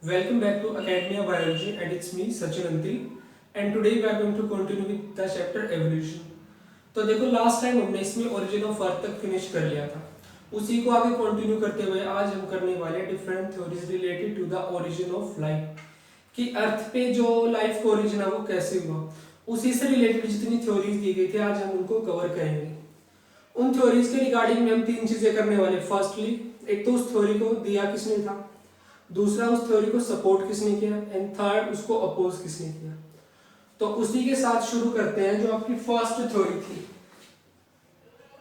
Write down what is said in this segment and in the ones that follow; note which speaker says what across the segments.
Speaker 1: Welcome back to Academy of Biology and it's me Sachin Antil and today we are going to continue with the chapter evolution. तो देखो last time हमने इसमें origin of earth तक finish कर लिया था, उसी को आगे कंटिन्यू करते हुए आज हम करने वाले different theories related to the origin of life कि अर्थ पे जो लाइफ का ओरिजिन है वो कैसे हुआ, उसी से रिलेटेड जितनी थ्योरीज दी गई थी आज हम उनको कवर करेंगे। उन थ्योरीज के रिगार्डिंग में हम तीन चीजें करने वाले। फर्स्टली एक तो उस थ्योरी को दिया किसने था, दूसरा उस थ्योरी को सपोर्ट किसने किया एंड थर्ड उसको अपोज किसने किया। तो उसी के साथ शुरू करते हैं जो आपकी फर्स्ट थ्योरी थी।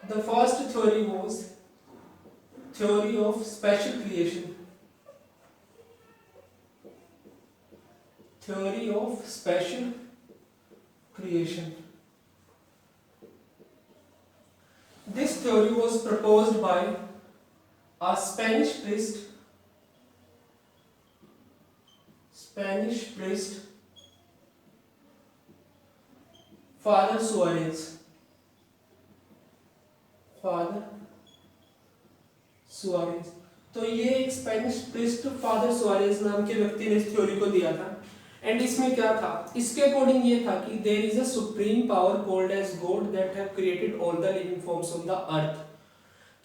Speaker 1: The first theory was theory of special creation. Theory of special creation. This theory was proposed by a Spanish priest, Father Suarez. तो ये एक स्पेनिश प्रिस्ट फादर सुआरेज नाम के व्यक्ति ने इस थ्योरी को दिया था। एंड इसमें क्या था, इसके अकॉर्डिंग ये था कि there is a supreme power called as God that have created all the living forms on the earth.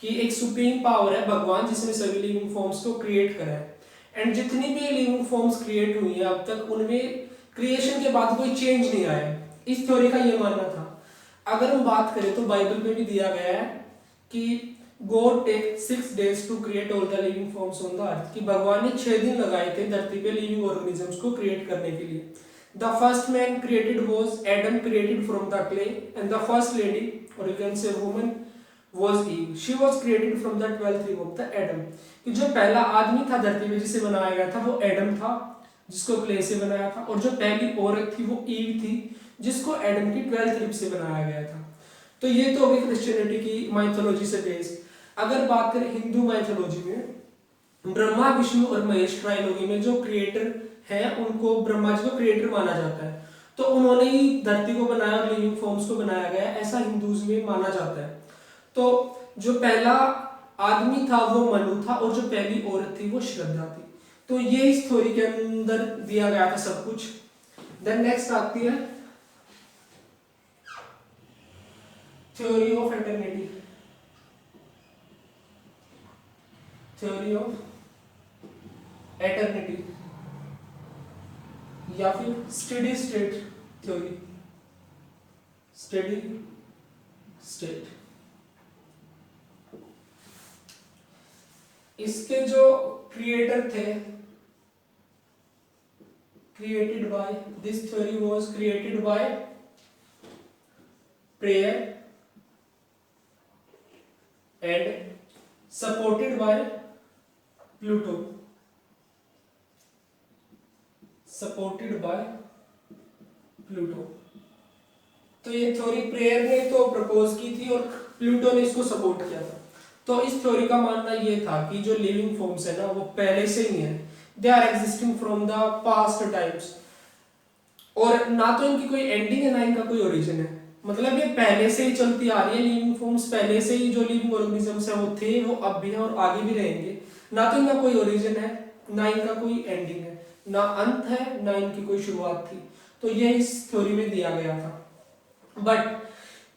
Speaker 1: कि एक सुप्रीम पावर है भगवान जिसने सभी लिविंग फॉर्म्स को क्रिएट करा है। एंड जितनी भी लिविंग फॉर्म्स क्रिएट हुई है अब तक उनमें क्रिएशन के बाद कोई चेंज नहीं आया है। इस थ्योरी का ये मानना था। अगर हम बात करें तो बाइबल में भी दिया गया है कि God take 6 days to create all the living forms on the earth. कि भगवान ने 6 दिन लगाए थे धरती पे लिविंग ऑर्गेनिजम्स को क्रिएट करने के लिए। The first man created was Adam, created from the clay, and the first lady or you can say woman was Eve. She was created from the 12th rib of the Adam. कि जो पहला आदमी था धरती में जिसे बनाया गया था वो एडम था जिसको क्ले से बनाया था, और जो पहली औरत थी वो ईव थी जिसको एडम की 12th रिब से बनाया गया था। तो ये तो होगी क्रिश्चियनिटी की माइथोलॉजी से बेस्ड। अगर बात करें हिंदू माइथोलॉजी में ब्रह्मा विष्णु और महेश ट्राइलॉजी में जो क्रिएटर है उनको ब्रह्मा जी को क्रिएटर माना जाता है। तो उन्होंने ही धरती को बनाया और लिविंग फॉर्म्स को बनाया गया ऐसा हिंदूज में माना जाता है। तो जो पहला आदमी था वो मनु था और जो पहली औरत थी वो श्रद्धा थी। तो ये इस थ्योरी के अंदर दिया गया था सब कुछ। देन नेक्स्ट आती है theory of eternity. Theory of eternity या फिर steady state theory. Steady state. इसके जो क्रिएटर थे, created by, this theory was created by prayer and supported bye Pluto. Supported by Pluto. तो ये थ्योरी प्रेयर ने तो प्रपोज की थी और प्लूटो ने इसको सपोर्ट किया था। तो इस थ्योरी का मानना ये था कि जो लिविंग फॉर्म्स है ना वो पहले से ही है, they are existing from the past times, और ना तो इनकी कोई एंडिंग है ना इनका कोई ओरिजिन है। मतलब ये पहले से ही चलती आ रही है लिविंग फॉर्म्स, पहले से ही जो लिविंग ऑर्गेनिजम्स है वो थे, वो अब भी हैं और आगे भी रहेंगे। ना तो इनका कोई ओरिजिन है ना इनका कोई एंडिंग है, ना अंत है ना इनकी कोई शुरुआत थी। तो ये इस थ्योरी में दिया गया था। बट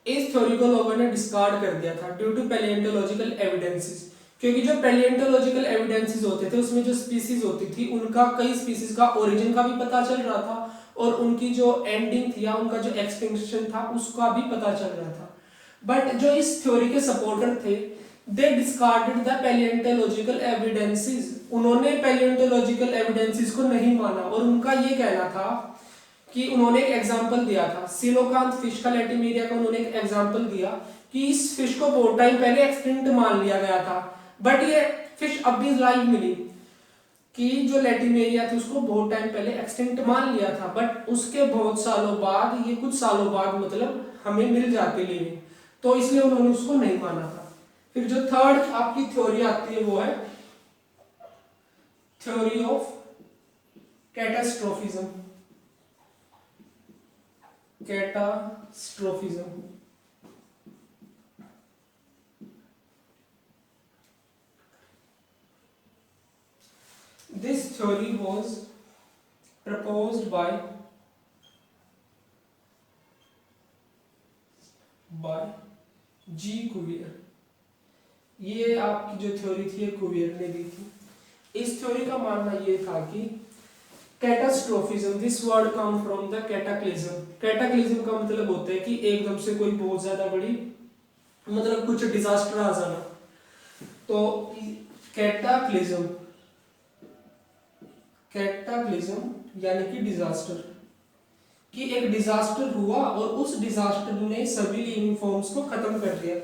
Speaker 1: इस थ्योरी को लोगों ने डिस्कार्ड कर दिया था ड्यू टू पैलियोंटोलॉजिकल एविडेंसेस। क्योंकि जो पैलियोंटोलॉजिकल एविडेंसेस होते थे उसमें जो स्पीसीज होती थी उनका कई स्पीसीज का ओरिजिन का भी पता चल रहा था और उनकी जो एंडिंग थी या उनका जो एक्सटिंक्शन था उसका भी पता चल रहा था। बट जो इस थ्योरी के सपोर्टर थे दे डिस्कार्डेड द पैलियोंटोलॉजिकल एविडेंसेस। उन्होंने पैलियोंटोलॉजिकल एविडेंसेस को नहीं माना और उनका ये कहना था कि उन्होंने एक एग्जांपल दिया था सिलोकांत फिश का, लैटिमेरिया का। उन्होंने एक एग्जांपल दिया कि इस फिश को बहुत टाइम पहले एक्सटिंक्ट मान लिया गया था बट ये फिश अब भी लाइव मिली। कि जो लैटिमेरिया थी उसको बहुत टाइम पहले एक्सटिंक्ट मान लिया था बट उसके बहुत सालों बाद, ये कुछ सालों बाद मतलब हमें मिल जाती लिविंग, तो इसलिए उन्होंने उसको नहीं माना था। फिर जो थर्ड आपकी थ्योरी आती है वो है theory of catastrophism. Catastrophism. This theory was proposed by G Cuvier. ये आपकी जो थ्योरी थी ये कुवियर ने दी थी। इस थ्योरी का मानना ये था कि catastrophism, this word come from the cataclysm. Cataclysm का मतलब होता है कि एकदम से कोई बहुत ज्यादा बड़ी मतलब कुछ डिजास्टर आ जाना। तो कैटाक्लिज्म, कैटाक्लिज्म यानी कि डिजास्टर, कि एक डिजास्टर हुआ और उस डिजास्टर ने सभी लिविंग फॉर्म्स को खत्म कर दिया।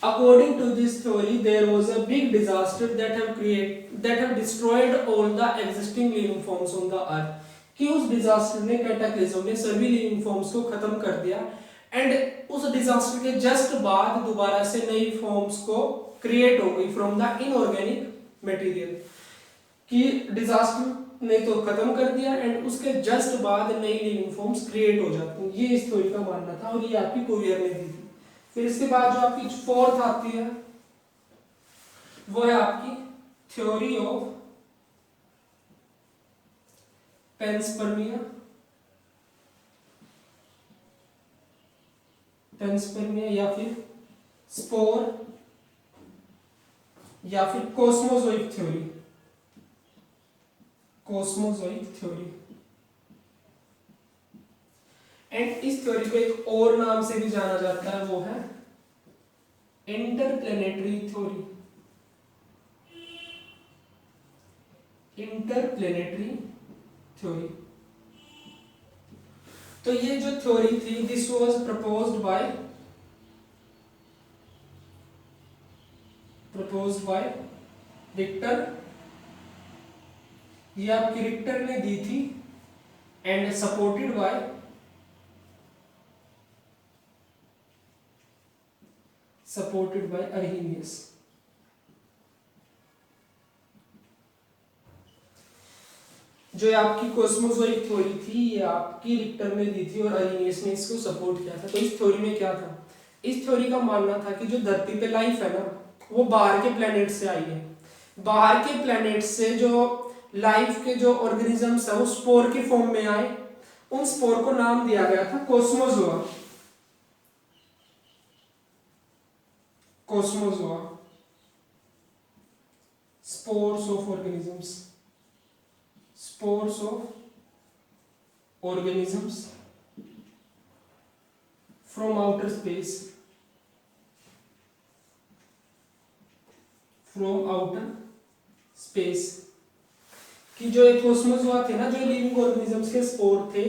Speaker 1: According to this theory, there was a big disaster that have destroyed all the existing living forms on the earth. कि उस डिजास्टर ने, कैटाक्लिज्म ने सभी लिविंग फॉर्म्स को खत्म कर दिया एंड उस डिजास्टर के जस्ट बाद दोबारा से नई फॉर्म्स को क्रिएट हो गई फ्रॉम द इनऑर्गेनिक मटेरियल। कि डिजास्टर ने तो खत्म कर दिया एंड उसके जस्ट बाद नई लिविंग फॉर्म्स क्रिएट हो जाती हैं। ये इस थ्योरी का मानना था और ये आपकी कुवियर ने दी थी। फिर इसके बाद जो आपकी फोर्थ आती है वो है आपकी थ्योरी ऑफ पेंसपर्मिया। पेंसपर्मिया या फिर स्पोर या फिर cosmozoic theory, cosmozoic theory. And इस थ्योरी को एक और नाम से भी जाना जाता है, वो है इंटरप्लेनेटरी थ्योरी। Interplanetary theory. तो ये जो थ्योरी थी, this was proposed bye Richter. ये आपकी रिक्टर ने दी थी एंड सपोर्टेड बाय अर्हीनियस। जो आपकी कॉस्मोजोइक थ्योरी थी ये आपकी रिक्टर ने दी थी और अर्हीनियस ने इसको सपोर्ट किया था। तो इस थ्योरी में क्या था, इस थ्योरी का मानना था कि जो धरती पे लाइफ है ना वो बाहर के प्लैनेट से आई है। बाहर के प्लैनेट से जो लाइफ के जो ऑर्गेनिजम्स है वो स्पोर की फॉर्म में आए। उन स्पोर को नाम दिया गया था cosmozoa. Cosmozoa, spores of organisms, spores of organisms from outer space, from outer space. कि जो एक कॉस्मोजोआ थे ना, जो लिविंग ऑर्गेनिजम्स के स्पोर थे,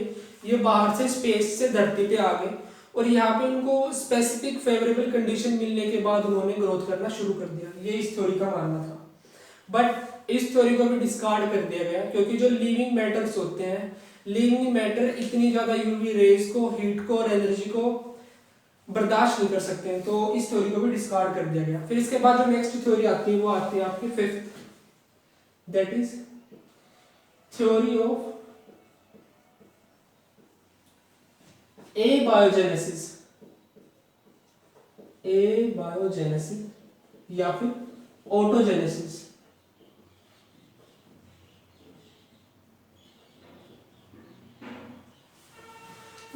Speaker 1: ये बाहर से स्पेस से धरती पे आ गए और यहाँ पे उनको स्पेसिफिक फेवरेबल कंडीशन मिलने के बाद उन्होंने ग्रोथ करना शुरू कर दिया। ये इस थ्योरी का मानना था। बट इस थ्योरी को भी डिस्कार्ड कर दिया गया क्योंकि जो लिविंग मैटर्स होते हैं, लिविंग मैटर इतनी ज्यादा यूवी रेज को, हीट को और एनर्जी को बर्दाश्त नहीं कर सकते हैं। तो इस थ्योरी को भी डिस्कार्ड कर दिया गया। फिर इसके बाद जो नेक्स्ट थ्योरी आती है वो आती है आपकी fifth, that is theory of abiogenesis. Abiogenesis या फिर ऑटोजेनेसिस।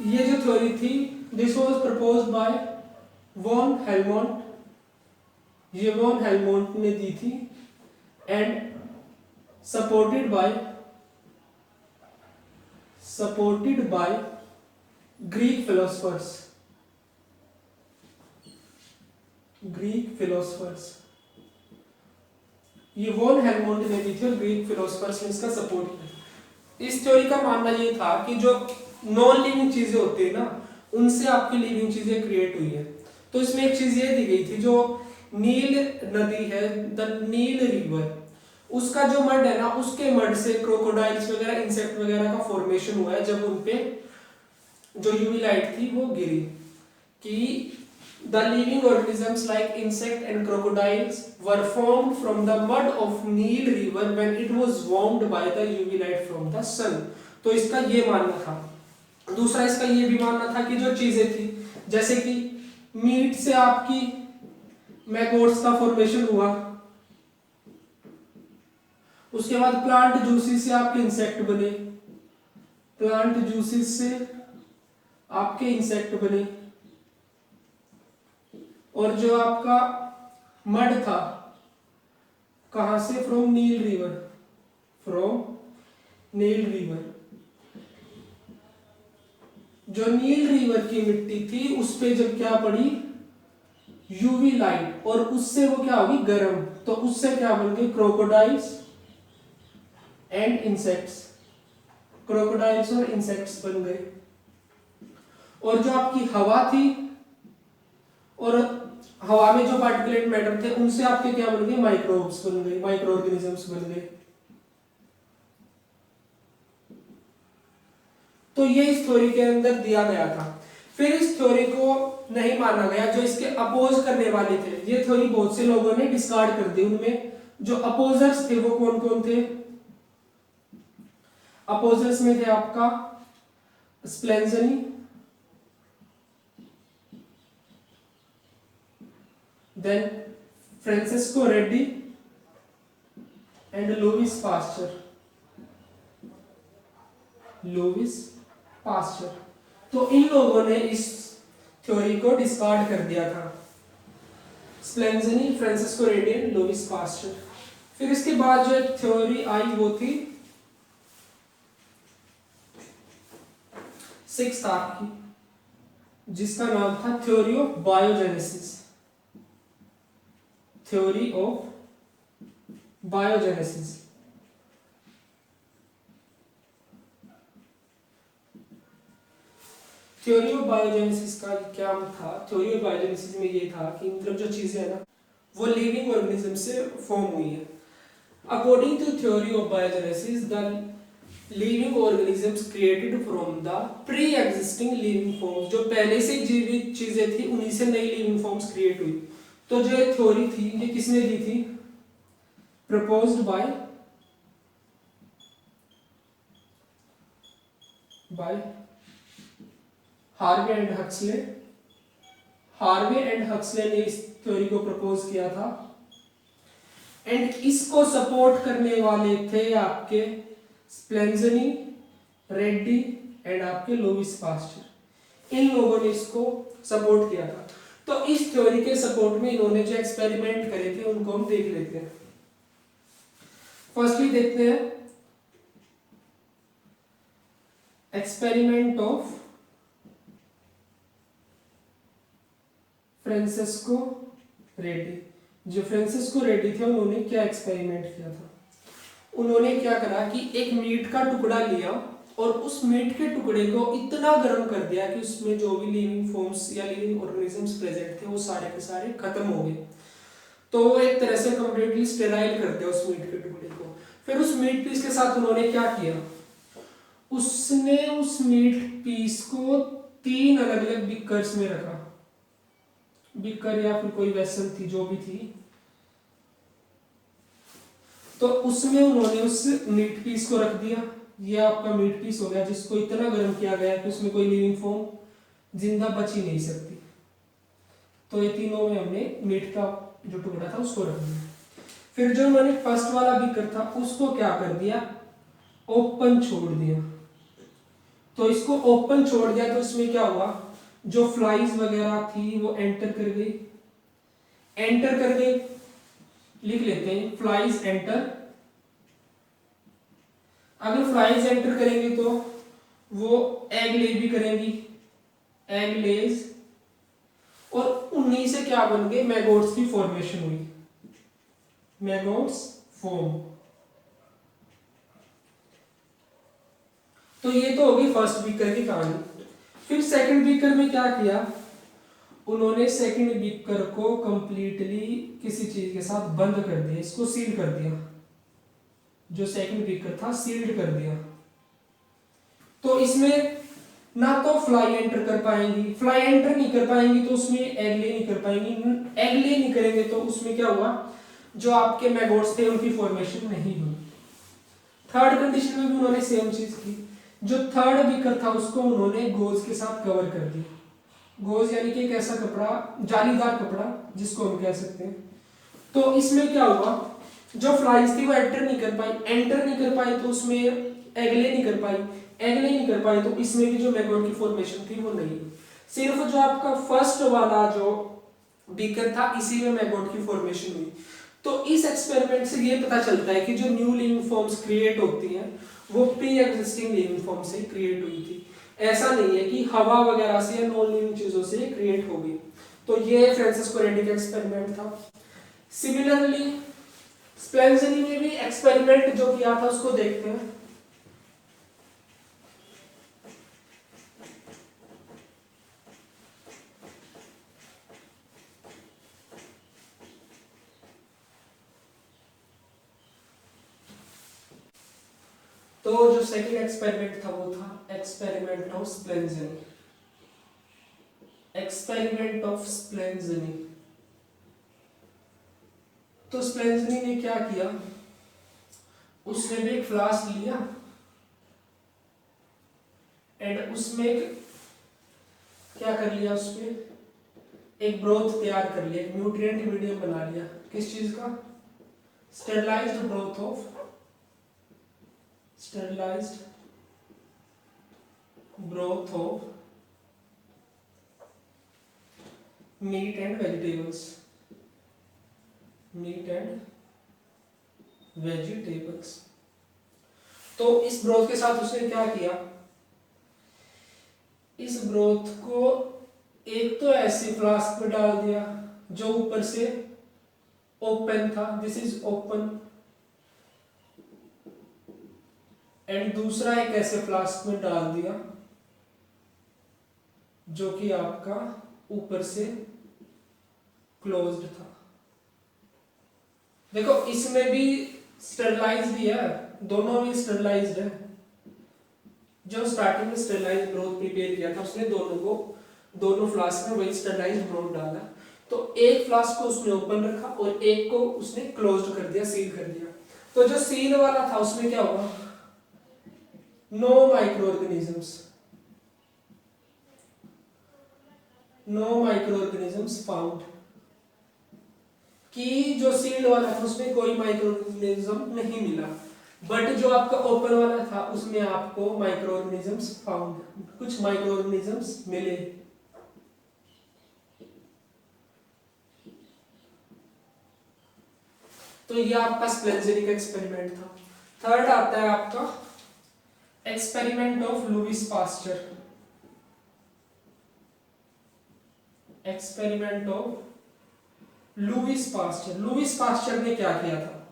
Speaker 1: ये जो थ्योरी थी, this was proposed by von Helmont. ये वॉन हेलमोंट ने दी थी and supported by Greek philosophers. ये वॉन हेलमोंट ने दी थी और ग्रीक फिलोसफर्स ने इसका सपोर्ट किया। इस थ्योरी का मानना ये था कि जो नॉन लिविंग चीजें होती है ना, उनसे आपकी लिविंग चीजें क्रिएट हुई है। तो इसमें एक चीज ये दी गई थी, जो नील नदी है, द नील रिवर, उसका जो मड है ना, उसके मड से क्रोकोडाइल्स वगैरह, इंसेक्ट वगैरह का फॉर्मेशन हुआ है जब उनपे जो यूवी लाइट थी वो गिरी। कि the living organisms like insect and crocodiles were formed from the mud of Nile river when it was warmed by the UV light from the sun। तो इसका ये मानना था। दूसरा इसका ये भी मानना था कि जो चीजें थी, जैसे कि मीट से आपकी मैगोट्स का फॉर्मेशन हुआ, उसके बाद प्लांट जूसेस से आपके इंसेक्ट बने, प्लांट जूसेस से आपके इंसेक्ट बने। और जो आपका मड था कहां से, from Nile river, from Nile river. जो नील रिवर की मिट्टी थी उस पे जब क्या पड़ी, यूवी लाइट, और उससे वो क्या होगी, गर्म, तो उससे क्या बन गए, क्रोकोडाइल्स एंड इंसेक्ट्स, क्रोकोडाइल्स और इंसेक्ट्स बन गए। और जो आपकी हवा थी, और हवा में जो पार्टिकुलेट मैटर थे उनसे आपके क्या बन गए, माइक्रोब्स बन गए, माइक्रो ऑर्गेनिजम्स बन गए। तो ये इस थ्योरी के अंदर दिया गया था। फिर इस थ्योरी को नहीं माना गया, जो इसके अपोज करने वाले थे, ये थ्योरी बहुत से लोगों ने डिस्कार्ड कर दी। उनमें जो अपोजर्स थे वो कौन कौन थे, अपोजर्स में थे आपका Spallanzani, then Francisco Redi and Louis Pasteur, Louis Pasteur. तो इन लोगों ने इस थ्योरी को डिस्कार्ड कर दिया था, Spallanzani, Francisco Redi and Louis Pasteur. फिर इसके बाद जो एक थ्योरी आई वो थी 6th की, जिसका नाम था theory of biogenesis, theory of biogenesis. Theory of biogenesis का क्या था, थ्योरी ऑफ बायोजेनेसिस में ये था कि मतलब जो चीजें है ना वो लिविंग ऑर्गेनिज्म से फॉर्म हुई है। According to theory of biogenesis, the living organisms created from the pre existing living forms, जो पहले से जीवित चीजें थी उन्हीं से नई लिविंग फॉर्म्स क्रिएट हुई। तो जो ये थ्योरी थी ये किसने दी थी, proposed by Harvey and Huxley. Harvey and Huxley ने इस थ्योरी को प्रपोज किया था, एंड इसको सपोर्ट करने वाले थे आपके स्प्लेंजनी, रेड्डी एंड आपके लुईस पास्चर। इन लोगों ने इसको सपोर्ट किया था। तो इस थ्योरी के सपोर्ट में इन्होंने जो एक्सपेरिमेंट करे थे उनको हम देख लेते हैं। फर्स्टली देखते हैं एक्सपेरिमेंट ऑफ फ्रांसिस्को रेड्डी। जो फ्रांसिस्को रेड्डी थे उन्होंने क्या एक्सपेरिमेंट किया था, उन्होंने क्या करा कि एक मीट का टुकड़ा लिया और उस मीट के टुकड़े को इतना गर्म कर दिया कि उसमें जो भी लिविंग फॉर्म्स या लिविंग ऑर्गेनिजम्स प्रेजेंट थे वो सारे के सारे खत्म हो गए। तो वो एक तरह से कंप्लीटली स्टेराइल कर दिया उस मीट के टुकड़े को। फिर उस मीट पीस के साथ उन्होंने क्या किया, उसने उस मीट पीस को 3 अलग अलग बिकर्स में रखा, बिकर या फिर कोई वेसल थी जो भी थी, तो उसमें उन्होंने उस मीट पीस को रख दिया। ये आपका मीट पीस हो गया जिसको इतना गर्म किया गया कि उसमें कोई लिविंग फॉर्म जिंदा बच ही नहीं सकती। तो ये तीनों में हमने मीट का जो टुकड़ा था उसको रख दिया। फिर जो उन्होंने फर्स्ट वाला बीकर था उसको क्या कर दिया, ओपन छोड़ दिया। तो इसको ओपन छोड़ दिया तो इसमें क्या हुआ, जो फ्लाइज वगैरह थी वो एंटर कर गई, एंटर कर गई, लिख लेते हैं फ्लाइज एंटर। अगर फ्लाइज एंटर करेंगे तो वो एग ले भी करेंगी, एग लेज, और उन्हीं से क्या बन गए, मैगोट्स की फॉर्मेशन हुई, मैगोट्स फॉर्म। तो ये तो होगी फर्स्ट बीकर की कहानी। फिर सेकंड बीकर में क्या किया, उन्होंने सेकंड बीकर को कंप्लीटली किसी चीज के साथ बंद कर दिया, इसको सील कर दिया। जो सेकंड बीकर था सील्ड कर दिया। तो इसमें ना तो फ्लाई एंटर कर पाएंगी, फ्लाई एंटर नहीं कर पाएंगी तो उसमें एग ले नहीं कर पाएंगी, एग ले नहीं करेंगे तो उसमें क्या हुआ, जो आपके मैगोट्स थे उनकी फॉर्मेशन नहीं हुई। थर्ड कंडीशन में भी उन्होंने सेम चीज की। जो थर्ड बीकर था उसको उन्होंने गोज के साथ कवर कर दिया। गोज यानी कि एक ऐसा कपड़ा, जालीदार कपड़ा जिसको हम कह सकते हैं। तो इसमें क्या हुआ, जो फ्लाइज थी वो एंटर नहीं कर पाई तो उसमें एगले नहीं कर पाई, एगले नहीं कर पाई तो इसमें भी जो मैगोट की फॉर्मेशन थी वो नहीं। सिर्फ जो आपका फर्स्ट वाला जो बीकर था इसी में मैगोट की फॉर्मेशन हुई। तो इस एक्सपेरिमेंट से ये पता चलता है कि जो न्यू लिविंग फॉर्म्स क्रिएट होती हैं वो प्री एग्जिस्टिंग लिविंग फॉर्म से क्रिएट हुई थी। ऐसा नहीं है कि हवा वगैरह से या नॉन लिविंग चीजों से क्रिएट होगी। तो ये फ्रांसिस कोरेटी का एक्सपेरिमेंट था। सिमिलरली स्पेंसनी ने भी एक्सपेरिमेंट जो किया था उसको देखते हैं। तो जो सेकंड एक्सपेरिमेंट था वो था experiment of Spallanzani. Experiment of Spallanzani. तो स्पेंसनी ने क्या किया, उसने भी एक फ्लास्क लिया एंड उसमें क्या कर लिया, उसमें एक ब्रोथ तैयार कर लिया, एक न्यूट्रिएंट मीडियम बना लिया। किस चीज का? Sterilised broth of meat and vegetables. तो इस ब्रोथ के साथ उसने क्या किया, इस ब्रोथ को एक तो ऐसे फ्लास्क में डाल दिया जो ऊपर से ओपन था, दिस इज ओपन, एंड दूसरा एक ऐसे फ्लास्क में डाल दिया जो कि आपका ऊपर से क्लोज्ड था। देखो इसमें भी स्टेरलाइज्ड ही है, दोनों में स्टेरलाइज्ड है। जो स्टार्टिंग में स्टेरलाइज्ड ब्रोथ प्रिपेयर किया था उसने दोनों फ्लास्क में वही स्टेरलाइज्ड ब्रोथ डाला। तो एक फ्लास्क को उसने ओपन रखा और एक को उसने क्लोज्ड कर दिया, सील कर दिया। तो जो सील वाला था उसमें क्या हुआ, नो माइक्रोऑर्गेनिजम्स फाउंड, कि जो सील्ड वाला था उसमें कोई माइक्रोऑर्गेनिज्म नहीं मिला, बट जो आपका ओपन वाला था उसमें आपको माइक्रोऑर्गेनिजम्स फाउंड, कुछ माइक्रोऑर्गेनिजम्स मिले। तो ये आपका स्पेंसनी का एक्सपेरिमेंट था। थर्ड आता है आपका experiment of Lewis pasture. Experiment of Lewis pasture ने क्या किया था,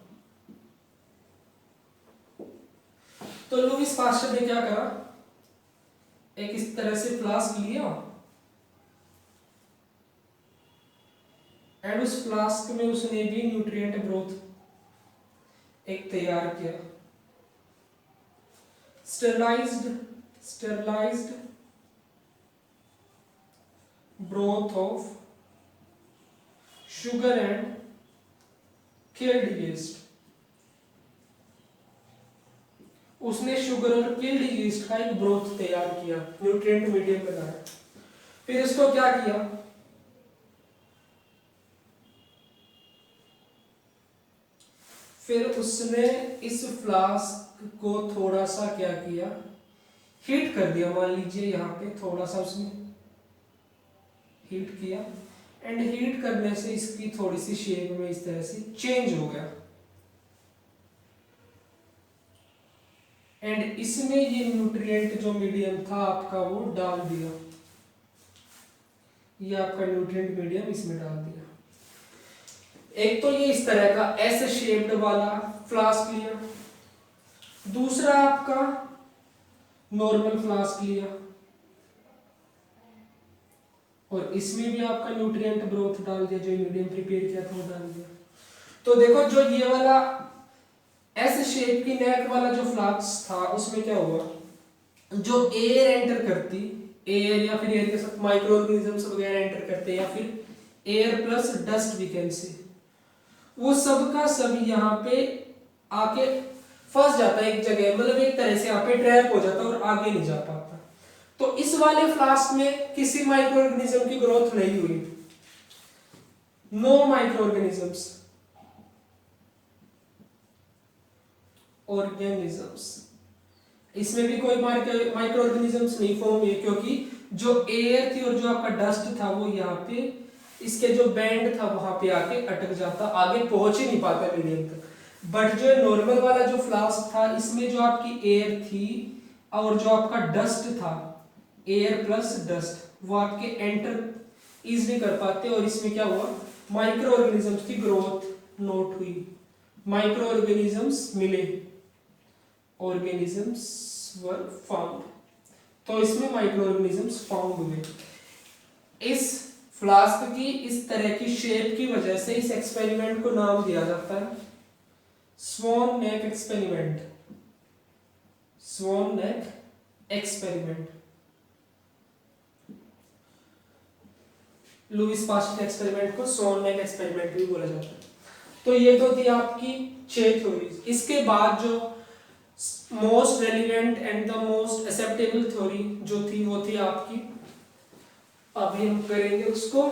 Speaker 1: तो लुईस पास्चर ने क्या करा, एक इस तरह से फ्लास्क लिया एंड उस फ्लास्क में उसने भी न्यूट्रिएंट ब्रोथ एक तैयार किया, sterilised broth of sugar and killed yeast. उसने शुगर और किल्ड यीस्ट का एक ब्रोथ तैयार किया, न्यूट्रिएंट मीडियम बनाया। फिर इसको क्या किया, फिर उसने इस फ्लास्क को थोड़ा सा क्या किया, हीट कर दिया। मान लीजिए यहाँ पे थोड़ा सा उसने हीट किया एंड हीट करने से इसकी थोड़ी सी शेप में इस तरह से चेंज हो गया एंड इसमें ये न्यूट्रिएंट जो मीडियम था आपका वो डाल दिया, ये आपका न्यूट्रिएंट मीडियम इसमें डाल दिया। एक तो ये इस तरह का ऐसे शेप्ड वाला फ्लास्क लिया, दूसरा आपका नॉर्मल फ्लास्क लिया और इसमें भी आपका न्यूट्रिएंट ब्रोथ डाल दिया, जो मीडियम प्रिपेयर किया था वो डाल दिया। तो देखो जो ये वाला ऐसे शेप की नेक वाला जो फ्लास्क था उसमें क्या हुआ, जो एयर एंटर करती, एयर या फिर एयर के साथ माइक्रो ऑर्गेनिजम्स वगैरह एंटर करते या फिर air plus dust we can say, वो सब का सब यहाँ पे आके फंस जाता है एक जगह, मतलब एक तरह से यहाँ पे ट्रैप हो जाता है और आगे नहीं जा पाता। तो इस वाले फ्लास्क में किसी माइक्रो ऑर्गेनिज्म की ग्रोथ नहीं हुई, नो माइक्रो ऑर्गेनिजम्स। ऑर्गेनिजम्स। इसमें भी कोई माइक्रो ऑर्गेनिजम्स नहीं फॉर्म हुए, क्योंकि जो एयर थी और जो आपका डस्ट था वो यहाँ पे इसके जो बैंड था वहां पे आके अटक जाता, आगे पहुंच ही नहीं पाता मीडियम तक। बट जो नॉर्मल वाला जो फ्लास्क था, इसमें जो आपकी एयर थी और जो आपका डस्ट था, एयर प्लस डस्ट, वो आपके एंटर इजिली कर पाते, और इसमें क्या हुआ, माइक्रो ऑर्गेनिजम्स की ग्रोथ नोट हुई, माइक्रो ऑर्गेनिजम्स मिले, ऑर्गेनिजम्स वर फाउंड। तो इसमें माइक्रो ऑर्गेनिजम्स फाउंड हुए। इस फ्लास्क की इस तरह की शेप की वजह से इस एक्सपेरिमेंट को नाम दिया जाता है स्वॉन नेक एक्सपेरिमेंट, स्वॉन नेक एक्सपेरिमेंट, लुईस पास्चर एक्सपेरिमेंट को स्वॉन नेक एक्सपेरिमेंट भी बोला जाता है। तो ये तो थी आपकी 6 थ्योरीज। इसके बाद जो most relevant and the most acceptable theory जो थी वो थी आपकी, अभी हम करेंगे उसको,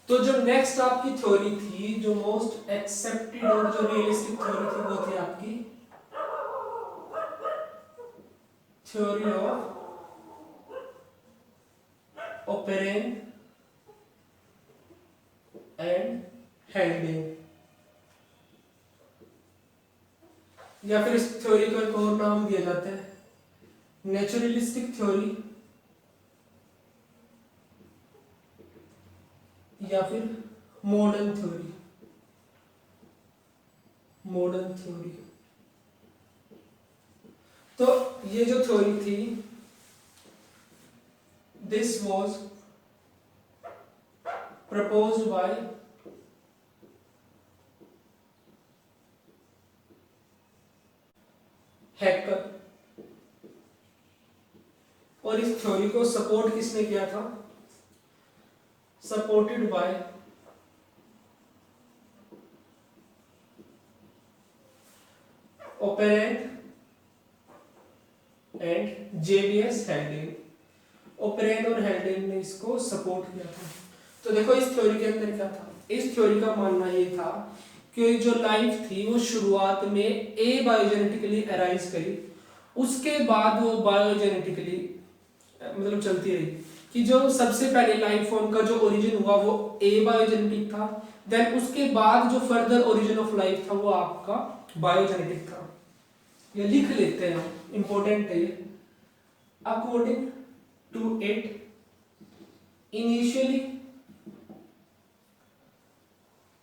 Speaker 1: तो जो नेक्स्ट आपकी थ्योरी थी, जो मोस्ट एक्सेप्टेड और जो रियलिस्टिक थ्योरी थी, वो थी आपकी थ्योरी ऑफ ओपेरेन एंड हेल्डिंग, या फिर इस थ्योरी को एक और नाम दिया जाता है नेचुरलिस्टिक थ्योरी, या फिर मॉडर्न थ्योरी, मॉडर्न थ्योरी। तो ये जो थ्योरी थी, this was proposed by Haeckel, और इस थ्योरी को सपोर्ट किसने किया था, supported by Oparin and JBS Haldane. Oparin और हेल्डिंग ने इसको सपोर्ट किया था। तो देखो इस थ्योरी के अंदर क्या था, इस थ्योरी का मानना ये था कि जो लाइफ थी वो शुरुआत में ए बायोजेनेटिकली अराइज करी, उसके बाद वो बायोजेनेटिकली मतलब चलती रही, कि जो सबसे पहले लाइफ फॉर्म का जो ओरिजिन हुआ वो ए बायोजेनेटिक था, देन उसके बाद जो फर्दर ओरिजिन ऑफ लाइफ था वो आपका बायोजेनेटिक था। ये लिख लेते हैं, इंपॉर्टेंट है ये। According to it, initially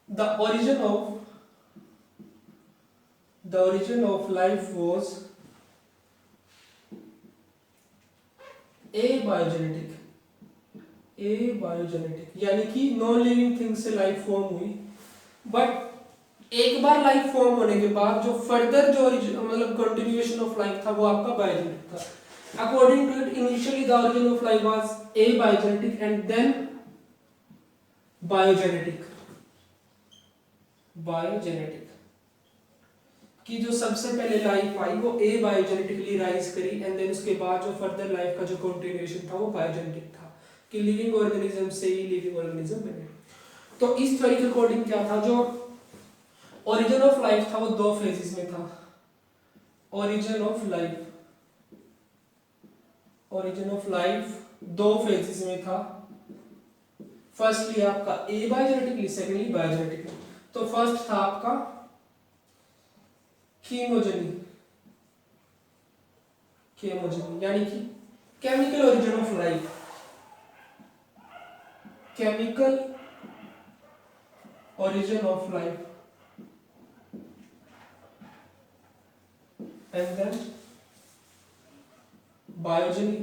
Speaker 1: the origin of life was abiogenetic, यानी कि नॉन लिविंग थिंग से लाइफ फॉर्म हुई, बट एक बार लाइफ फॉर्म होने के बाद जो फर्दर जो मतलब कंटिन्यूएशन ऑफ लाइफ था वो आपका बायोजेनेटिक था। According to it, initially the origin of life was abiogenetic and then biogenetic, biogenetic कि जो सबसे पहले लाइफ आई वो ए बायोजेनेटिकली राइज करी, एंड देन उसके बाद जो फर्दर लाइफ का जो कंटिन्यूएशन था वो बायोजेनेटिक था, कि लिविंग ऑर्गेनिज्म से ही लिविंग ऑर्गेनिज्म बने। तो इस थ्योरी के अकॉर्डिंग क्या था, जो ओरिजिन ऑफ लाइफ था वो 2 फेजेस में था। ओरिजिन ऑफ लाइफ 2 फेजेस में था। फर्स्टली आपका ए बायोजेनेटिकली, सेकेंडली बायोजेनेटिकली। तो फर्स्ट था आपका कीमोजेनी, यानी कि chemical origin of life, chemical origin of life, and then biogeny,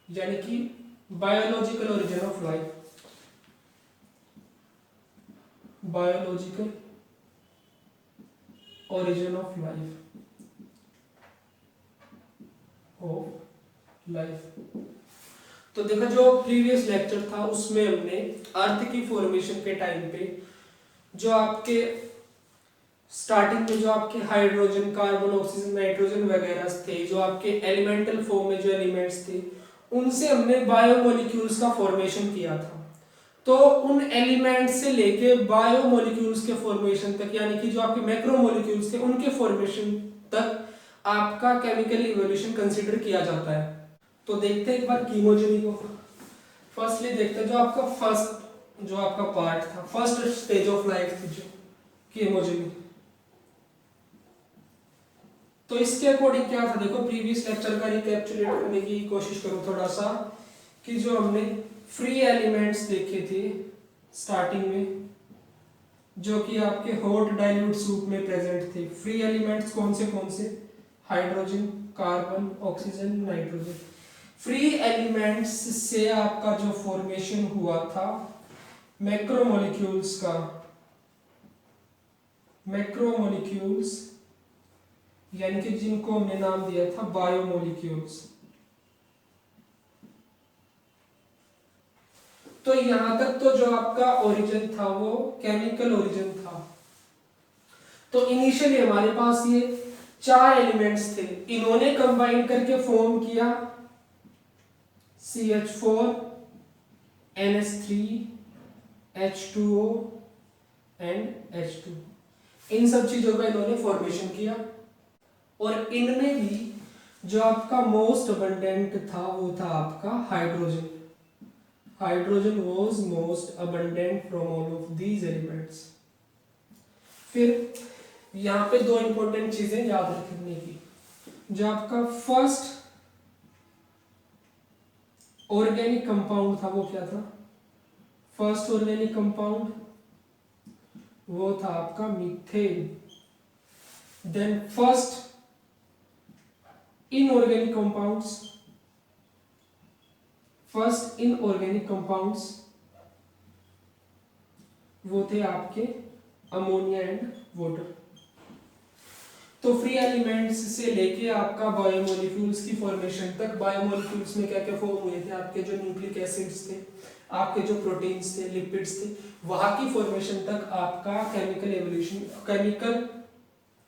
Speaker 1: यानी कि biological origin of life, biological origin of life. तो देखो जो प्रीवियस लेक्चर था उसमें हमने अर्थ की फॉर्मेशन के टाइम पे जो आपके स्टार्टिंग में जो आपके हाइड्रोजन, कार्बन, ऑक्सीजन, नाइट्रोजन वगैरह थे, जो आपके एलिमेंटल फॉर्म में जो एलिमेंट्स थे, उनसे हमने बायोमोलिक्यूल्स का फॉर्मेशन किया था। तो उन एलिमेंट्स से लेके बायोमोलिक्यूल्स के फॉर्मेशन तक, यानी कि जो आपके मैक्रोमोलिक्यूल्स थे उनके फॉर्मेशन तक आपका केमिकल इवोल्यूशन कंसीडर किया जाता है। तो देखते हैं एक बार कीमोजेनी को। फर्स्टली देखते हैं जो आपका फर्स्ट जो आपका पार्ट था, फर्स्ट स्टेज ऑफ लाइफ थी जो कीमोजेनी। तो इसके अकॉर्डिंग क्या था, देखो प्रीवियस लेक्चर का रिकैप्चुलेट करने की कोशिश करो थोड़ा सा, कि जो हमने फ्री एलिमेंट्स देखे थे स्टार्टिंग में, जो कि आपके हॉट डाइल्यूट सूप में प्रेजेंट थे। फ्री एलिमेंट्स कौन से hydrogen, carbon, oxygen, nitrogen. Free elements से आपका जो फॉर्मेशन हुआ था मैक्रोमोलिक्यूल्स का, मैक्रोमोलिक्यूल्स यानी कि जिनको हमने नाम दिया था बायोमोलिक्यूल्स। तो यहां तक तो जो आपका ओरिजिन था वो केमिकल ओरिजिन था। तो इनिशियली हमारे पास ये 4 एलिमेंट्स थे, इन्होंने कंबाइन करके फॉर्म किया CH4, NH3, H2O and H2। इन सब चीजों का इन्होंने फॉर्मेशन किया। और इनमें भी जो आपका मोस्ट अबंडेंट था वो था आपका hydrogen. Hydrogen was most abundant from all of these elements. फिर यहाँ पे 2 इंपॉर्टेंट चीजें याद रखने की। जो आपका फर्स्ट ऑर्गेनिक कंपाउंड था वो क्या था, फर्स्ट ऑर्गेनिक कंपाउंड वो था आपका methane. Then first inorganic compounds, first inorganic compounds वो थे आपके अमोनिया एंड वाटर। तो फ्री एलिमेंट्स से लेके आपका बायोमोलिक्यूल्स की फॉर्मेशन तक, बायोमोलिक्यूल्स में क्या क्या फॉर्म हुए थे, आपके जो न्यूक्लिक एसिड्स थे, आपके जो प्रोटीन्स थे, लिपिड्स थे, वहां की फॉर्मेशन तक आपका chemical evolution, chemical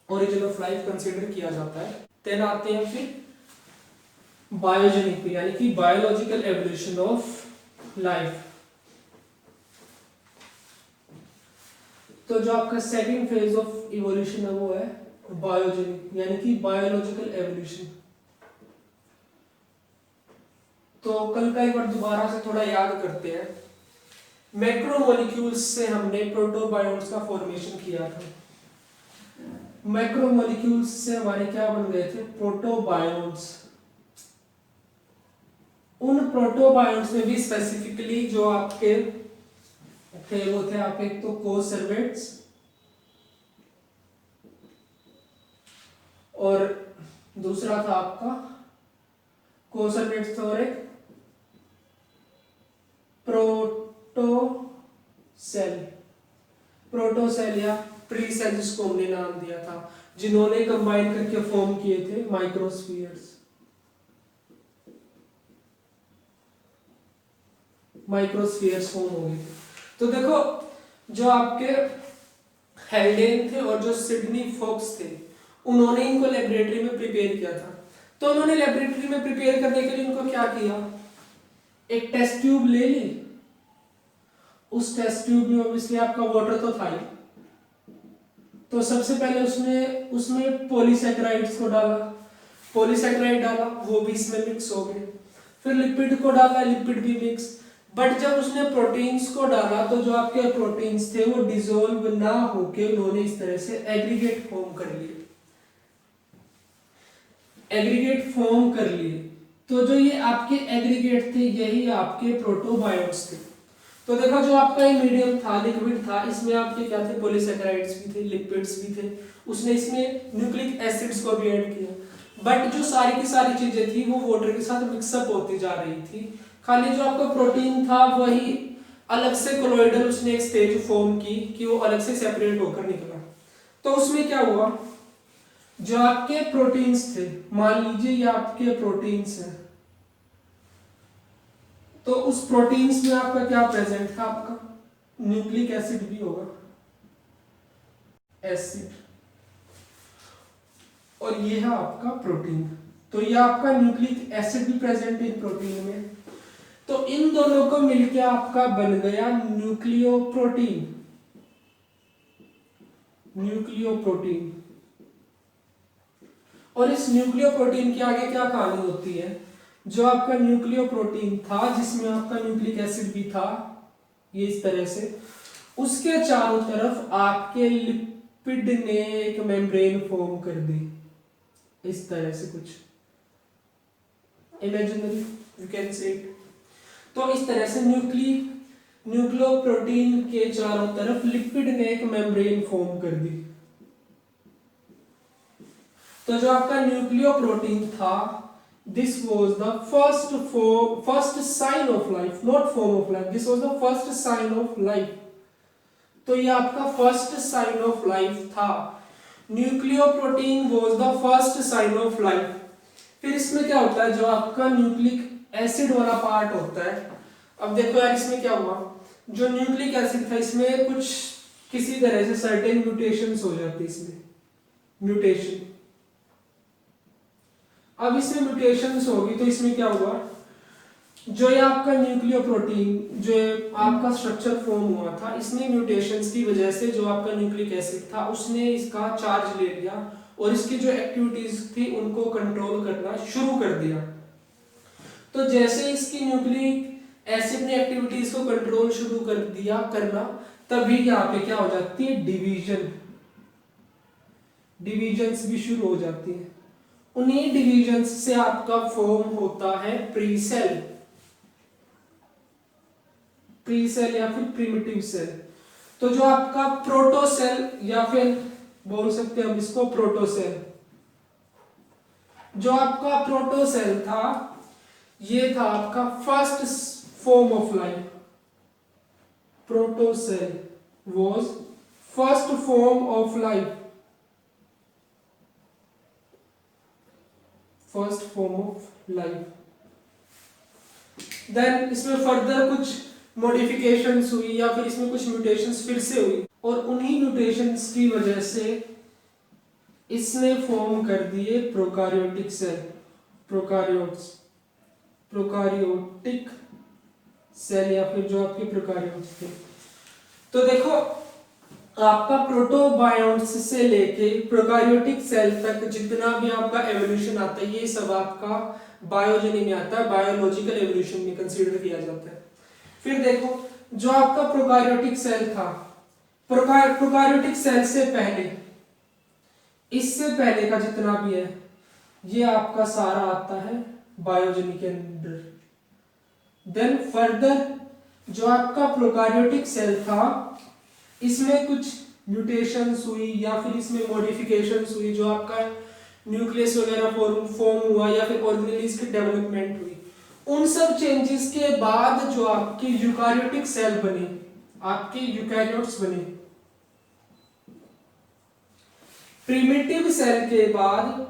Speaker 1: origin of life consider किया जाता है। देन आते हैं फिर बायोजेनिक पे, यानी कि बायोलॉजिकल एवोल्यूशन ऑफ लाइफ। तो जो आपका सेकंड फेज ऑफ इवोल्यूशन है वो है बायोजेनिक, यानी कि बायोलॉजिकल एवोल्यूशन। तो कल का एक बार दोबारा से थोड़ा याद करते हैं। मैक्रोमोलिक्यूल्स से हमने प्रोटोबायोन्ट्स का फॉर्मेशन किया था। मैक्रोमोलिक्यूल्स से हमारे क्या बन गए थे, प्रोटोबायोन्ट्स। उन प्रोटोबायोन्ट्स में भी स्पेसिफिकली जो आपके थे वो थे आपके एक तो कोसर्वेट्स और दूसरा था आपका कोसर्वेट्स और एक प्रोटोसेल या प्रीसेल जिसको हमने नाम दिया था, जिन्होंने कंबाइन करके फॉर्म किए थे माइक्रोस्फीयर्स। माइक्रोस्फीयर्स फॉर्म हो गए थे। तो देखो जो आपके हेल्डेन थे और जो सिडनी फॉक्स थे, उन्होंने इनको लेबोरेटरी में प्रिपेयर किया था। तो उन्होंने लेबोरेटरी में प्रिपेयर करने के लिए इनको क्या किया, एक टेस्ट ट्यूब ले ली। उस टेस्ट ट्यूब में ऑब्वियसली आपका वाटर तो था ही, तो सबसे पहले उसमें पॉलीसैकेराइड्स को डाला, पॉलीसैकेराइड डाला, वो भी इसमें मिक्स हो गए। फिर लिपिड को डाला, लिपिड भी मिक्स। बट जब उसने प्रोटीन्स को डाला तो जो आपके प्रोटीन्स थे वो डिसॉल्व ना होके उन्होंने इस तरह से एग्रीगेट फॉर्म कर लिए, एग्रीगेट फॉर्म कर लिए। तो जो ये आपके एग्रीगेट थे यही आपके प्रोटोबायोट्स थे। तो देखो जो आपका ये मीडियम था, लिक्विड था, इसमें आपके क्या थे, पॉलीसैकेराइड्स भी थे, लिपिड्स भी थे, उसने इसमें न्यूक्लिक एसिड्स को भी ऐड किया। बट जो सारी की सारी चीजें थी वो वाटर के साथ मिक्सअप होती जा रही थी। खाली जो आपका प्रोटीन था वही अलग से कोलोइडल उसने एक स्टेज फॉर्म की कि वो अलग से सेपरेट होकर निकला। तो उसमें क्या हुआ, जो आपके प्रोटीन्स थे, मान लीजिए ये आपके प्रोटीन्स हैं, तो उस प्रोटीन्स में आपका क्या प्रेजेंट था, आपका न्यूक्लिक एसिड भी होगा, एसिड, और ये है आपका प्रोटीन। तो ये आपका न्यूक्लिक एसिड भी प्रेजेंट है प्रोटीन में। तो इन दोनों को मिलके आपका बन गया न्यूक्लियोप्रोटीन। न्यूक्लियोप्रोटीन। और इस न्यूक्लियोप्रोटीन की आगे क्या कहानी होती है, जो आपका न्यूक्लियोप्रोटीन था जिसमें आपका न्यूक्लिक एसिड भी था, ये इस तरह से, उसके चारों तरफ आपके लिपिड ने एक मेम्ब्रेन फॉर्म कर दी, इस तरह से कुछ इमेजिनरी, यू कैन से इट। तो इस तरह से न्यूक्लियोप्रोटीन के चारों तरफ लिपिड ने एक मेम्ब्रेन फॉर्म कर दी। तो जो आपका न्यूक्लियोप्रोटीन था, this was the first sign of life, not form of life, this was the first sign of life. तो ये आपका फर्स्ट साइन ऑफ लाइफ था। Nucleoprotein was the first sign of life. फिर इसमें क्या होता है, जो आपका न्यूक्लिक एसिड वाला पार्ट होता है, अब देखो यार इसमें क्या हुआ, जो न्यूक्लिक एसिड था इसमें कुछ किसी तरह से सर्टेन म्यूटेशंस हो जाती है, इसमें म्यूटेशन। अब इसमें म्यूटेशंस होगी तो इसमें क्या हुआ, जो ये आपका न्यूक्लियोप्रोटीन जो आपका स्ट्रक्चर फॉर्म हुआ था, इसमें म्यूटेशंस की वजह से जो आपका न्यूक्लिक एसिड था उसने इसका चार्ज ले लिया और इसकी जो एक्टिविटीज थी उनको कंट्रोल करना शुरू कर दिया। तो जैसे इसकी न्यूक्लिक एसिड ने एक्टिविटीज को कंट्रोल शुरू कर दिया करना, तभी यहाँ पे क्या हो जाती है, डिवीजन्स भी शुरू हो जाती है। उन्हीं डिवीजन्स से आपका फॉर्म होता है प्रीसेल या फिर प्रिमिटिव सेल। तो जो आपका प्रोटोसेल, या फिर बोल सकते हैं हम इसको प्रोटोसेल, जो आपका प्रोटोसेल था ये था आपका first form of life. Protocell was first form of life, first form of life. Then इसमें फर्दर कुछ मॉडिफिकेशंस हुई या फिर इसमें कुछ म्यूटेशंस फिर से हुई, और उन्हीं म्यूटेशंस की वजह से इसने फॉर्म कर दिए प्रोकारियोटिक सेल, प्रोकारियोटिक सेल, या फिर जो आपके प्रोकारियोट्स थे। तो देखो आपका प्रोटोबायोन्ट्स से लेके प्रोकारियोटिक सेल तक जितना भी आपका एवोल्यूशन आता है, ये सब आपका बायोजेनी में आता है, बायोलॉजिकल एवोल्यूशन में कंसीडर किया जाता है। फिर देखो जो आपका प्रोकारियोटिक सेल था, प्रोकारियोटिक सेल से पहले, इससे पहले का जितना भी है ये आपका सारा आता है बायोजेनी के अंदर। देन फर्दर जो आपका प्रोकारियोटिक सेल था इसमें कुछ म्यूटेशंस हुई या फिर इसमें मॉडिफिकेशंस हुई, जो आपका न्यूक्लियस वगैरह फॉर्म हुआ या फिर ऑर्गेनेल्स की डेवलपमेंट हुई। उन सब चेंजेस के बाद जो आपके यूकारियोटिक सेल बने, आपके यूकैरियोट्स बने। प्रिमिटिव सेल के बाद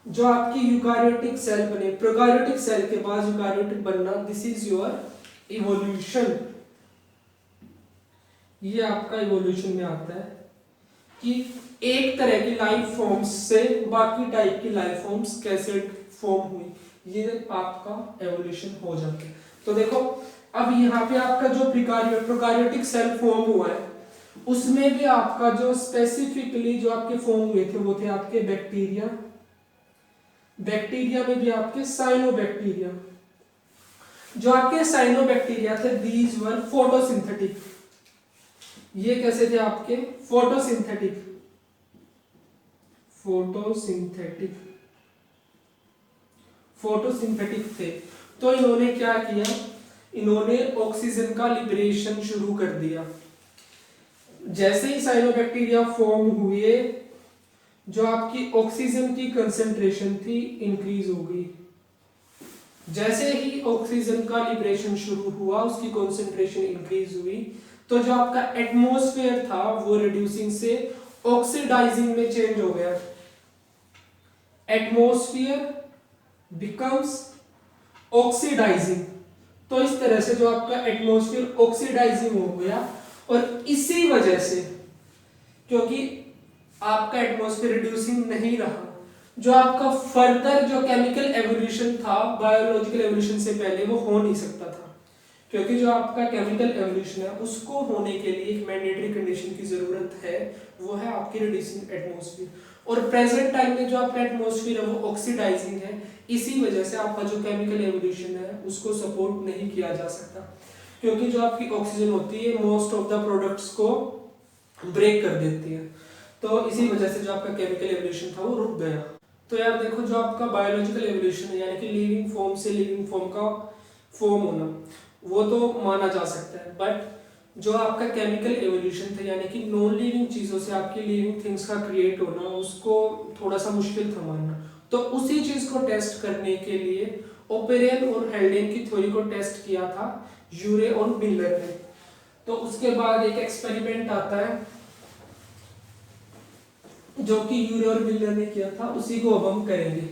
Speaker 1: जो आपके यूकारियोटिक सेल बने, प्रोकारियोटिक सेल के बाद यूकारियोटिक बनना, दिस इज योर इवोल्यूशन। ये आपका इवोल्यूशन में आता है कि एक तरह की लाइफ फॉर्म्स से बाकी टाइप की लाइफ फॉर्म्स कैसे फॉर्म हुई, ये आपका एवोल्यूशन हो जाता है। तो देखो अब यहाँ पे आपका जो प्रोकारियोटिक सेल फॉर्म हुआ है उसमें भी आपका जो स्पेसिफिकली जो आपके फॉर्म हुए थे वो थे आपके बैक्टीरिया में भी आपके साइनोबैक्टीरिया। जो आपके साइनोबैक्टीरिया थे दीज वर फोटोसिंथेटिक। ये कैसे थे आपके, फोटोसिंथेटिक थे। तो इन्होंने क्या किया, इन्होंने ऑक्सीजन का लिबरेशन शुरू कर दिया। जैसे ही साइनोबैक्टीरिया फॉर्म हुए जो आपकी ऑक्सीजन की कंसेंट्रेशन थी इंक्रीज हो गई। जैसे ही ऑक्सीजन का लिबरेशन शुरू हुआ उसकी कंसेंट्रेशन इंक्रीज हुई, तो जो आपका एटमॉस्फेयर था वो रिड्यूसिंग से ऑक्सीडाइजिंग में चेंज हो गया। Atmosphere becomes oxidising. तो इस तरह से जो आपका एटमॉस्फेयर ऑक्सीडाइजिंग हो गया, और इसी वजह से, क्योंकि आपका एटमॉस्फेयर रिड्यूसिंग नहीं रहा, जो आपका फर्दर जो केमिकल एवोल्यूशन था बायोलॉजिकल एवोल्यूशन से पहले वो हो नहीं सकता था, क्योंकि जो आपका केमिकल एवोल्यूशन है उसको होने के लिए एक मैंडेटरी कंडीशन की जरूरत है, वो है आपकी रिड्यूसिंग एटमॉस्फेयर। और प्रेजेंट टाइम में जो आपका एटमॉस्फेयर है वो ऑक्सीडाइजिंग है, इसी वजह से आपका जो केमिकल एवोल्यूशन है उसको सपोर्ट नहीं किया जा सकता, क्योंकि जो आपकी ऑक्सीजन होती है मोस्ट ऑफ द प्रोडक्ट्स को ब्रेक कर देती है। तो इसी वजह से जो आपका केमिकल एवोल्यूशन था वो रुक गया। तो यार देखो, जो आपका बायोलॉजिकल एवोल्यूशन है यानी कि लिविंग फॉर्म से लिविंग फॉर्म का फॉर्म होना, वो तो माना जा सकता है, बट जो आपका केमिकल एवोल्यूशन था यानी कि नॉन लिविंग चीजों से आपकी लिविंग थिंग्स का क्रिएट होना, उसको थोड़ा सा मुश्किल था मानना। तो उसी चीज को टेस्ट करने के लिए ओपेरियन और हेल्डेन की थ्योरी को टेस्ट किया था यूरे और मिलर ने। तो उसके बाद एक एक्सपेरिमेंट आता है जो कि यूरे और मिलर ने किया था, उसी को अब हम करेंगे।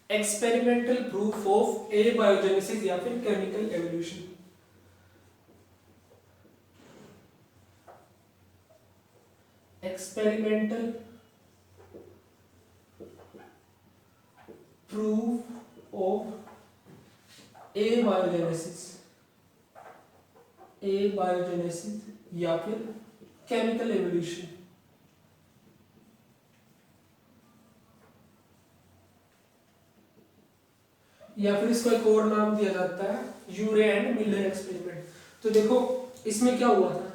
Speaker 1: एक्सपेरिमेंटल प्रूफ ऑफ एबायोजेनेसिस या फिर chemical evolution. Experimental proof of abiogenesis या फिर केमिकल एवोल्यूशन। या फिर इसको एक और नाम दिया जाता है यूरे एंड मिलर एक्सपेरिमेंट। तो देखो इसमें क्या हुआ था,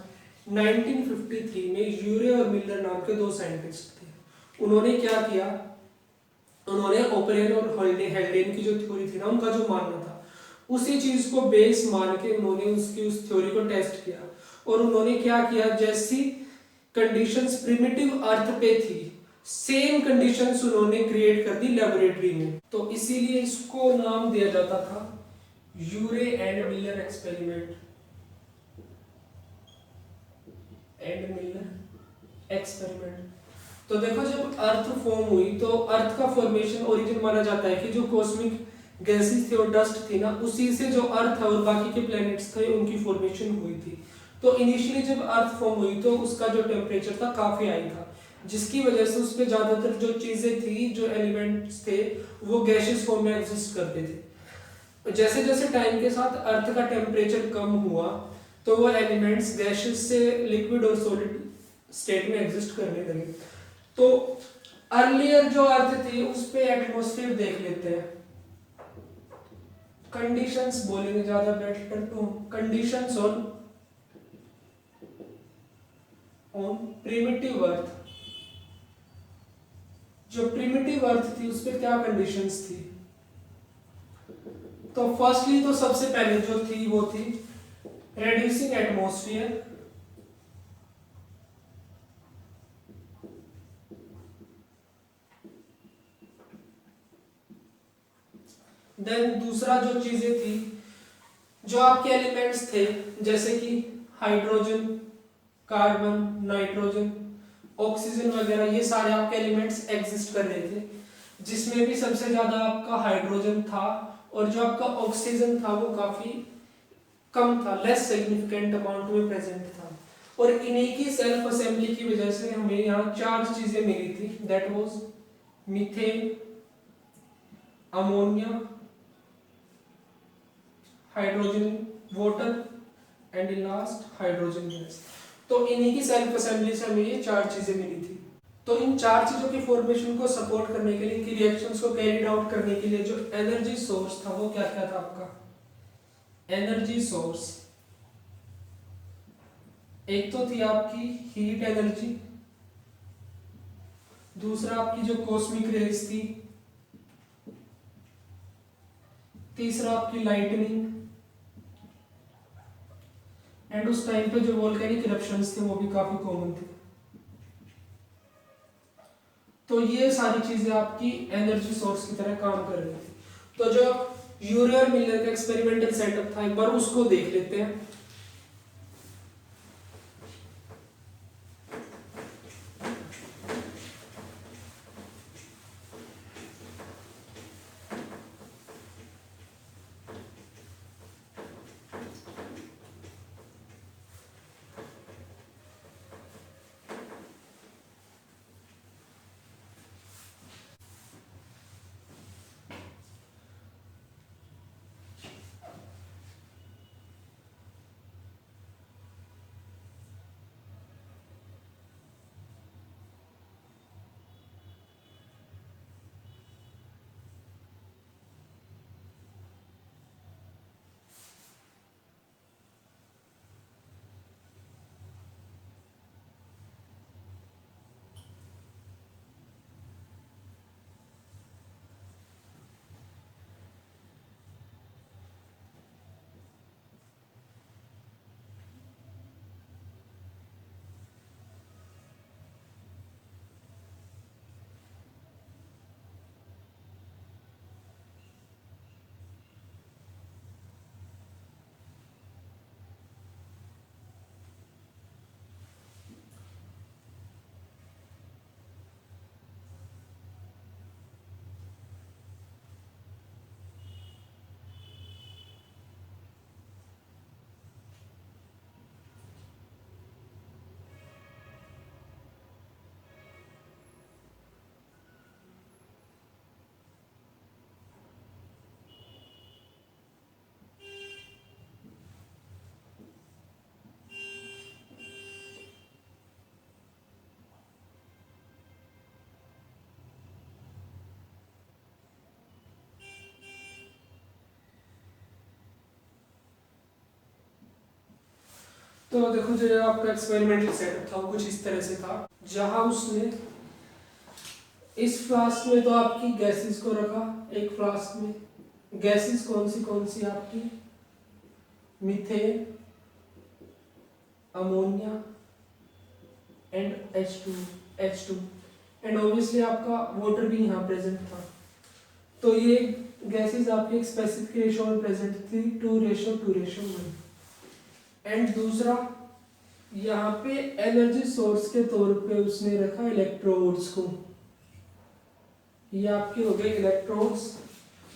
Speaker 1: 1953 में यूरे और मिलर नाम के दो साइंटिस्ट थे। उन्होंने क्या किया, उन्होंने ओपेरियन और हेल्डेन की जो थ्योरी थी ना, उनका जो मानना था, उसी चीज को बेस मान के उन्होंने उसकी उस थ्योरी को टेस्ट किया। और उन्होंने क्या किया, जैसी कंडीशंस प्रिमिटिव अर्थ पे थी सेम कंडीशंस उन्होंने क्रिएट कर दी लेबोरेटरी में। तो इसीलिए इसको नाम दिया जाता था यूरे एंड मिलर एक्सपेरिमेंट। तो देखो जब अर्थ फॉर्म हुई तो अर्थ का फॉर्मेशन ओरिजिन माना जाता है कि जो कॉस्मिक गैसेस थे और डस्ट थी ना, उसी से जो अर्थ और बाकी के प्लैनेट्स थे उनकी फॉर्मेशन हुई थी। तो इनिशियली जब अर्थ फॉर्म हुई तो उसका जो टेम्परेचर था काफी हाई था, जिसकी वजह से उस पे ज्यादातर जो चीजें थी, जो एलिमेंट्स थे, वो गैसियस फॉर्म में एग्जिस्ट करते थे। जैसे जैसे टाइम के साथ अर्थ का टेम्परेचर कम हुआ तो वो एलिमेंट्स गैसियस से लिक्विड और सॉलिड स्टेट में एग्जिस्ट करने लगे। तो अर्लियर जो अर्थ थी उस पे एटमॉस्फेयर देख लेते हैं। कंडीशंस बोलेंगे ज्यादा better, to conditions on primitive earth. जो प्रिमिटिव अर्थ थी उस पे क्या कंडीशंस थी, तो फर्स्टली तो सबसे पहले जो थी वो थी रेड्यूसिंग एटमॉस्फेयर, देन दूसरा जो चीजें थी, जो आपके एलिमेंट्स थे जैसे कि हाइड्रोजन, कार्बन, नाइट्रोजन, ऑक्सीजन वगैरह, ये सारे आपके एलिमेंट्स एग्जिस्ट कर रहे थे, जिसमें भी सबसे ज्यादा आपका हाइड्रोजन था और जो आपका ऑक्सीजन था वो काफी कम था, लेस सिग्निफिकेंट अमाउंट में प्रेजेंट था। और इन्हीं की सेल्फ असेंबली की वजह से हमें यहाँ चार चीजें मिली थी, that was methane, ammonia, hydrogen water and last hydrogen gas. तो इन्हीं की सेल्फ असेंबली से हमें ये चार चीजें मिली थी। तो इन चार चीजों की फॉर्मेशन को सपोर्ट करने के लिए, इनकी रिएक्शंस को कैरिड आउट करने के लिए जो एनर्जी सोर्स था वो क्या क्या था आपका, एनर्जी सोर्स एक तो थी आपकी हीट एनर्जी, दूसरा आपकी जो कॉस्मिक रेज थी, तीसरा आपकी लाइटनिंग, एंड उस टाइम पे जो वोल्केनिक इरप्शंस थे वो भी काफी कॉमन थे। तो ये सारी चीजें आपकी एनर्जी सोर्स की तरह काम कर रही थी। तो जो यूरे और मिलर का एक्सपेरिमेंटल सेटअप था, एक बार उसको देख लेते हैं। तो देखो जो आपका एक्सपेरिमेंटल सेटअप था वो कुछ इस तरह से था, जहां उसने इस फ्लास्क में तो आपकी गैसेस को रखा, एक फ्लास्क में गैसेस कौन सी आपकी methane, ammonia and H2 and obviously आपका वाटर भी यहाँ प्रेजेंट था। तो ये गैसेस आपकी एक स्पेसिफिक रेशियो में प्रेजेंट थी, 2:1। एंड दूसरा यहाँ पे एनर्जी सोर्स के तौर पे उसने रखा इलेक्ट्रोड्स को। ये आपके हो गए इलेक्ट्रोड्स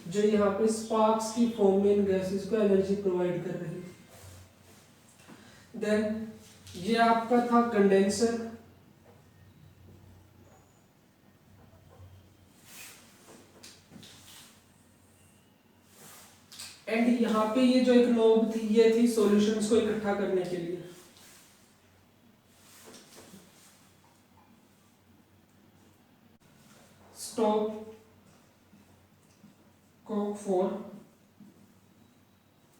Speaker 1: जो यहाँ पे स्पार्क्स की फॉर्म में इन गैसेस को एनर्जी प्रोवाइड कर रही थी। देन ये आपका था कंडेंसर, एंड यहाँ पे ये जो एक नोब थी ये थी सॉल्यूशंस को इकट्ठा करने के लिए। Stop cock for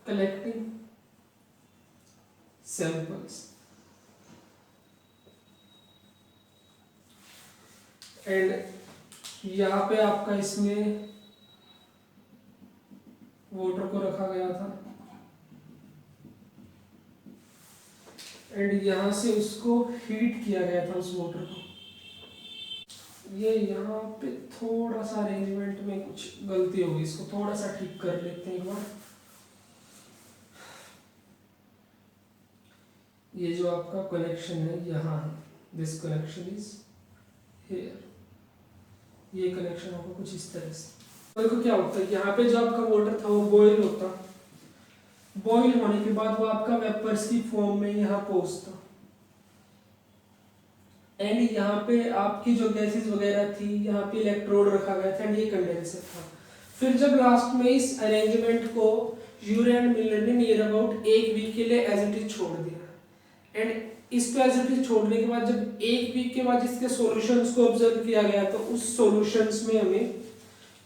Speaker 1: collecting samples and यहाँ पे आपका इसमें वाटर को रखा गया था एंड यहाँ से उसको हीट किया गया था उस वाटर को। ये यहाँ पे थोड़ा सा अरेंजमेंट में कुछ गलती होगी, इसको थोड़ा सा ठीक कर लेते हैं एक बार। ये जो आपका कनेक्शन है यहाँ है, दिस कनेक्शन इज हियर, ये कनेक्शन होगा कुछ इस तरह से। देखो क्या होता है, यहाँ पे जो आपका वाटर था वो बॉईल होता, बॉईल होने के बाद वो आपका वेपर्स की फॉर्म में यहाँ पहुंचता एंड यहाँ पे आपकी जो गैसेस वगैरह थी यहाँ पे इलेक्ट्रोड रखा गया था एंड ये कंडेंसर था। फिर जब लास्ट में इस अरेंजमेंट को यूरे एंड मिलर ने नियर अबाउट एक वीक के लिए एज इट इज छोड़ दिया एंड इसको एज इट इज छोड़ने के बाद जब एक वीक के बाद इसके सॉल्यूशंस को ऑब्जर्व किया गया तो उस सॉल्यूशंस में हमें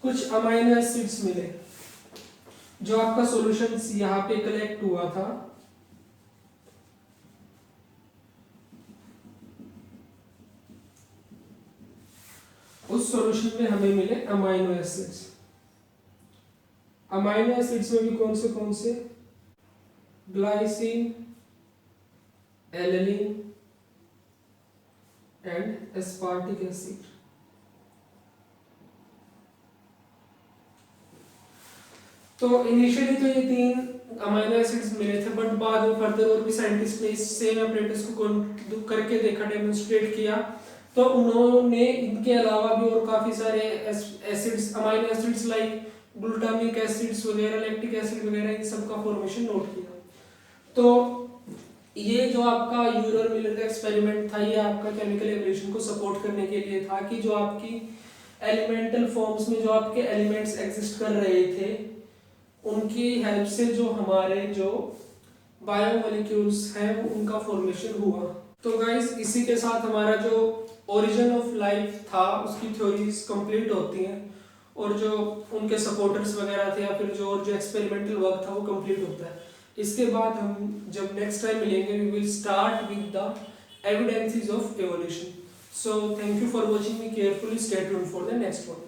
Speaker 1: कुछ अमाइनो एसिड्स मिले। जो आपका सॉल्यूशंस यहाँ पे कलेक्ट हुआ था उस सॉल्यूशन में हमें मिले अमाइनो एसिड्स। अमाइनो एसिड्स में भी कौन से glycine, alanine and aspartic acid. तो इनिशियली तो ये 3 अमाइनो एसिड्स मिले थे, बट बाद में फर्दर और भी साइंटिस्ट ने इस सेम अपरेटस को करके देखा, डेमोन्स्ट्रेट किया, तो उन्होंने इनके अलावा भी और काफी सारे acids, amino acids like glutamic acids वगैरह, लैक्टिक एसिड वगैरह, इन सब का फॉर्मेशन नोट किया। तो ये जो आपका यूलर मिलर का एक्सपेरिमेंट था, ये आपका केमिकल एवोल्यूशन को सपोर्ट करने के लिए था कि जो आपकी एलिमेंटल फॉर्म्स में जो आपके एलिमेंट्स एग्जिस्ट कर रहे थे, उनकी हेल्प से जो हमारे जो बायोमोलिक्यूल्स हैं उनका फॉर्मेशन हुआ। तो गाइस, इसी के साथ हमारा जो ओरिजिन ऑफ लाइफ था उसकी थ्योरीज कंप्लीट होती हैं, और जो उनके सपोर्टर्स वगैरह थे या फिर जो एक्सपेरिमेंटल वर्क था वो कंप्लीट होता है। इसके बाद हम जब नेक्स्ट टाइम मिलेंगे, we will start with the evidences of evolution. So thank you for watching me carefully, stay tuned for the next one.